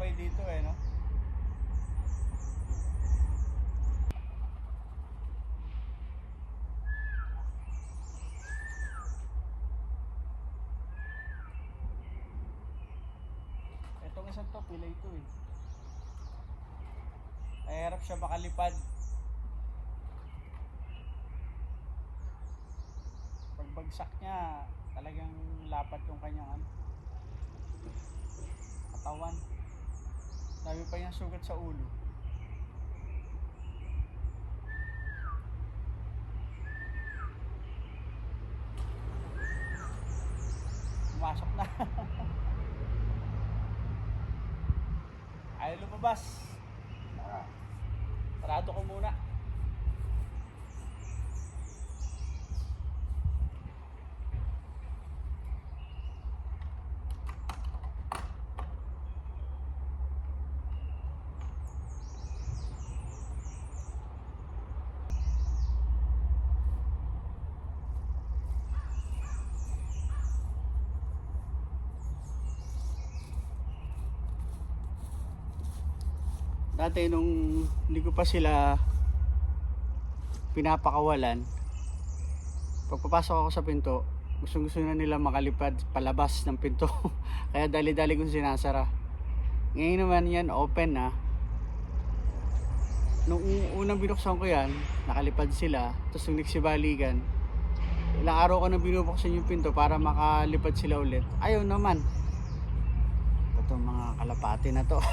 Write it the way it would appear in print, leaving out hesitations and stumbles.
kulay dito eh, no? Itong isang to, pilay ito eh. Mahirap siya makalipad. Pagbagsak niya, talagang lapat yung kanyang katawan. Dami pa niyang sugat sa ulo. Pumasok na. Ayaw lumabas. Parado ko muna. Dati nung hindi ko pa sila pinapakawalan, pagpapasok ako sa pinto, gusto na nila makalipad palabas ng pinto. Kaya dali-dali kong sinasara. Ngayon naman yan open na. Nung unang binuksan ko yan, nakalipad sila. Tapos nung nagsibaligan, ilang araw ko na binubuksan yung pinto para makalipad sila ulit. Ayaw naman. Ito mga kalapati na to.